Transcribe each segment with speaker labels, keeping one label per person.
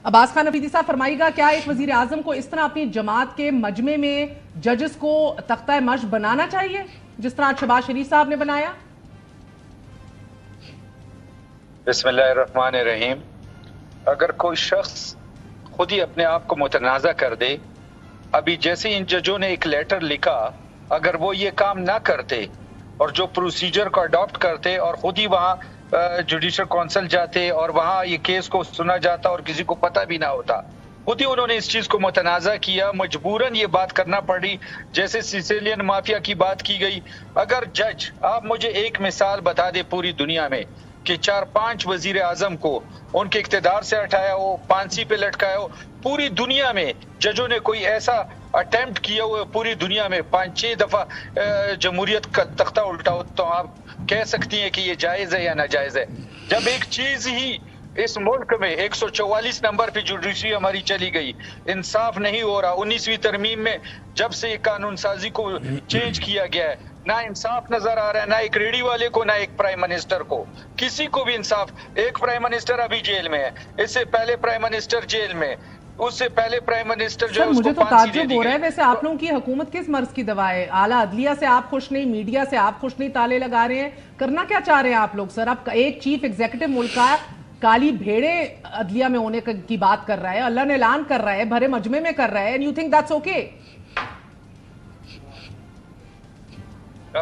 Speaker 1: अब्बास खान अफरीदी साहब फरमाइएगा, क्या एक वजीर आजम को इस तरह अपनी जमात के मजमे में जजेस को तख्ता मश्क बनाना चाहिए जिस तरह शहबाज शरीफ साहब ने बनाया?
Speaker 2: बिस्मिल्लाहिर्रहमानिर्रहीम। अगर कोई शख्स खुद ही अपने आप को मुतनाज़ा कर दे, अभी जैसे इन जजों ने एक लेटर लिखा, अगर वो ये काम ना करते और जो प्रोसीजर को अडॉप्ट करते और खुद ही वहाँ जुडिशल काउंसिल जाते और वहाँ ये केस को सुना जाता और किसी को पता भी ना होता, खुद ही उन्होंने इस चीज को मुतनाज़ा किया, मजबूरन ये बात करना पड़ी। जैसे सिसिलियन माफिया की बात की गई, अगर जज, आप मुझे एक मिसाल बता दे पूरी दुनिया में कि 4-5 वजीर आजम को उनके इख्तिदार से हटाया हो, फांसी पे लटकाया हो, पूरी दुनिया में जजों ने कोई ऐसा अटेम्प्ट किया हुआ पूरी दुनिया में 5-6 दफा जमहूरियत का तख्ता उल्टा हो, तो आप कह सकती हैं कि ये जायज है या नाजायज है? जब एक चीज ही इस मुल्क में 144 नंबर पे जुडिशरी हमारी चली गई, इंसाफ नहीं हो रहा। 19वीं तरमीम में जब से कानून साजी को चेंज किया गया है, ना इंसाफ नजर आ रहा है, ना एक रेडी वाले को, ना एक प्राइम मिनिस्टर को, किसी को भी इंसाफ। एक प्राइम मिनिस्टर अभी जेल में है, इससे पहले प्राइम मिनिस्टर जेल में, उससे पहले प्राइम मिनिस्टर जो है
Speaker 1: मुझे
Speaker 2: उसको
Speaker 1: तो
Speaker 2: फांसी दे
Speaker 1: ताज्जुब
Speaker 2: दी
Speaker 1: हो रहा है,
Speaker 2: गई।
Speaker 1: वैसे आप लोगों की हुकूमत किस मर्ज की दवा है? आला अदलिया से आप खुश नहीं, मीडिया से आप खुश नहीं, ताले लगा रहे हैं, करना क्या चाह रहे हैं आप लोग? सर, आप एक चीफ एग्जीक्यूटिव मुल्क का काली भेड़े अदलिया में होने की बात कर रहा है, अल्लाह ने ऐलान कर रहा है, भरे मजमे में कर रहा है, and you think that's okay?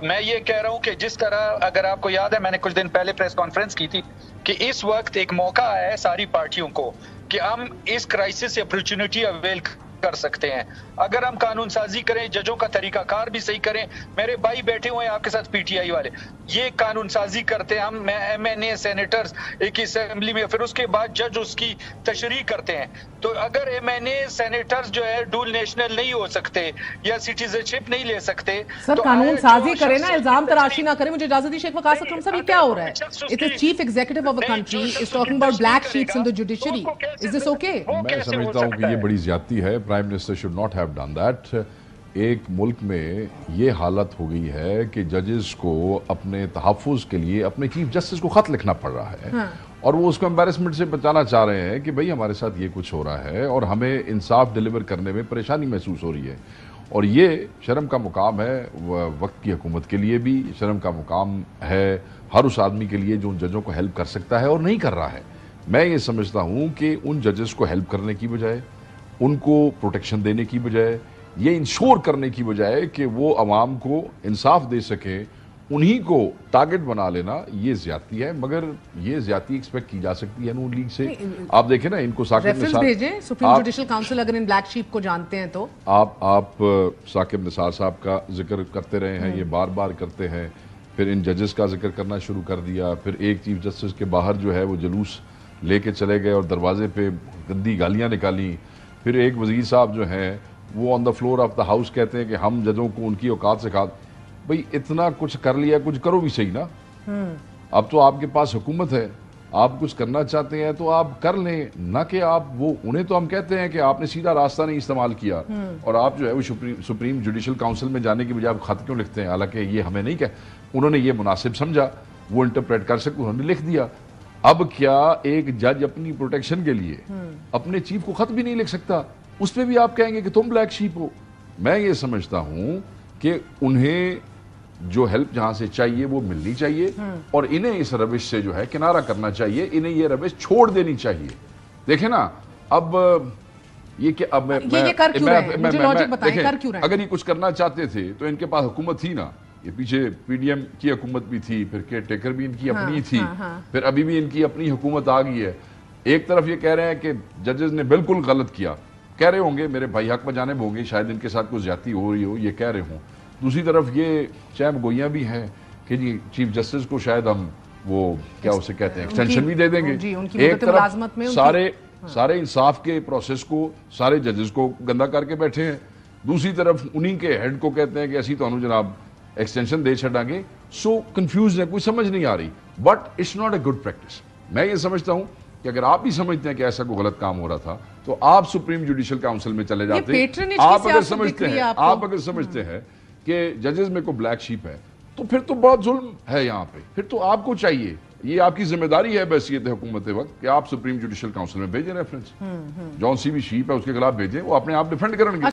Speaker 2: मैं ये कह रहा हूं कि जिस तरह, अगर आपको याद है, मैंने कुछ दिन पहले प्रेस कॉन्फ्रेंस की थी कि इस वक्त एक मौका आया है सारी पार्टियों को कि हम इस क्राइसिस से अपॉर्चुनिटी अवेल कर सकते हैं। अगर हम कानून साजी करें, जजों का तरीकाकार भी सही करें, मेरे भाई बैठे हुए हैं आपके साथ पीटीआई वाले, ये कानून साजी करते हैं, हम एमएनए सेनेटर्स एक असेंबली में, फिर उसके बाद जज उसकी तशरीह करते हैं। तो अगर एमएनए सेनेटर्स जो है डुअल नेशनल नहीं हो सकते या सिटीजनशिप नहीं ले सकते,
Speaker 1: सर
Speaker 2: तो
Speaker 1: कानून साजी करें ना, इल्जाम तराशी ना करें। मुझे इजाजत दी शेख वकास अकरम साहब, ये क्या हो रहा है? It is chief executive of a country is talking about black sheeps in the judiciary, is this okay?
Speaker 3: मैं समझता हूं कि ये बड़ी ज्यादती है। Prime minister should not have done that. एक मुल्क में ये हालत हो गई है कि जजेस को अपने तहफ़्फ़ुज़ के लिए अपने चीफ जस्टिस को खत लिखना पड़ रहा है। हाँ। और वो उसको एम्बैरेसमेंट से बचाना चाह रहे हैं कि भाई हमारे साथ ये कुछ हो रहा है और हमें इंसाफ डिलीवर करने में परेशानी महसूस हो रही है। और ये शर्म का मुकाम है वक्त की हुकूमत के लिए भी, शर्म का मुकाम है हर उस आदमी के लिए जो उन जजों को हेल्प कर सकता है और नहीं कर रहा है। मैं ये समझता हूँ कि उन जजेस को हेल्प करने की बजाय, उनको प्रोटेक्शन देने की बजाय, ये इंश्योर करने की बजाय कि वो अवाम को इंसाफ दे सके, उन्हीं को टारगेट बना लेना, ये ज्यादती है। मगर ये ज्यादती एक्सपेक्ट की जा सकती है नून लीग से। आप देखें ना, इनको साकिब निसार
Speaker 1: भेजें सुप्रीम जुडिशल काउंसिल अगर इन ब्लैक शीप को जानते हैं तो।
Speaker 3: आप साकिब निसार साहब का जिक्र करते रहे हैं, ये बार बार करते हैं, फिर इन जजेस का जिक्र करना शुरू कर दिया, फिर एक चीफ जस्टिस के बाहर जो है वो जुलूस लेके चले गए और दरवाजे पे गंदी गालियां निकाली। फिर एक वजीर साहब जो हैं वो on the floor of the house कहते हैं कि हम जजों को उनकी औकात से भाई इतना कुछ कर लिया, कुछ करो भी सही ना। अब तो आपके पास हुकूमत है, आप कुछ करना चाहते हैं तो आप कर लें, ना कि आप वो, उन्हें तो हम कहते हैं कि आपने सीधा रास्ता नहीं इस्तेमाल किया और आप जो है वो सुप्रीम जुडिशल काउंसिल में जाने की बजाय आप खत क्यों लिखते हैं? हालांकि ये हमें नहीं कह, उन्होंने ये मुनासिब समझा, वो इंटरप्रेट कर सकते, उन्होंने लिख दिया। अब क्या एक जज अपनी प्रोटेक्शन के लिए अपने चीफ को खत भी नहीं लिख सकता? उस पर भी आप कहेंगे कि तुम ब्लैक शीप हो। मैं ये समझता हूं कि उन्हें जो हेल्प जहां से चाहिए वो मिलनी चाहिए और इन्हें इस रविश से जो है किनारा करना चाहिए, इन्हें ये रविश छोड़ देनी चाहिए। देखें ना, अब ये क्या, अब
Speaker 1: ये कर क्यों रहे हैं? मुझे लॉजिक बताएं, कर क्यों रहे हैं?
Speaker 3: अगर ये कुछ करना चाहते थे तो इनके पास हुकूमत थी ना, ये पीछे पीडीएम की हुकूमत भी थी, फिर केयर टेकर भी इनकी अपनी थी, फिर अभी भी इनकी अपनी हुकूमत आ गई है। एक तरफ ये कह रहे हैं कि जजेस ने बिल्कुल गलत किया, कह रहे होंगे मेरे भाई हक बजाने होंगे, शायद इनके साथ कुछ ज्यादती हो रही हो, ये कह रहे हों। दूसरी तरफ ये चैम गोइयां भी हैं कि जी चीफ जस्टिस को शायद हम वो क्या उसे कहते हैं एक्सटेंशन भी दे देंगे। एक तरफ सारे इंसाफ के प्रोसेस को, सारे जजेस को गंदा करके बैठे हैं, दूसरी तरफ उन्हीं के हेड को कहते हैं कि ऐसी तो जनाब एक्सटेंशन दे छड़ांगे। सो कंफ्यूज है, कोई समझ नहीं आ रही, but it's not a good practice. मैं ये समझता हूं कि अगर आप भी समझते हैं कि ऐसा कोई गलत काम हो रहा था तो आप सुप्रीम जुडिशल काउंसिल में चले जाते। आप अगर समझते हैं कि जजेस में कोई ब्लैक शीप है तो फिर तो बहुत जुल्म है यहाँ पे, फिर तो आपको चाहिए ये आपकी जिम्मेदारी है बहसीत हुकूमत वक्त कि आप सुप्रीम जुडिशल काउंसिल में भेजें रेफरेंस। जॉन सी भी शीप है उसके खिलाफ भेजें, वो अपने आप डिफेंड करेंगे।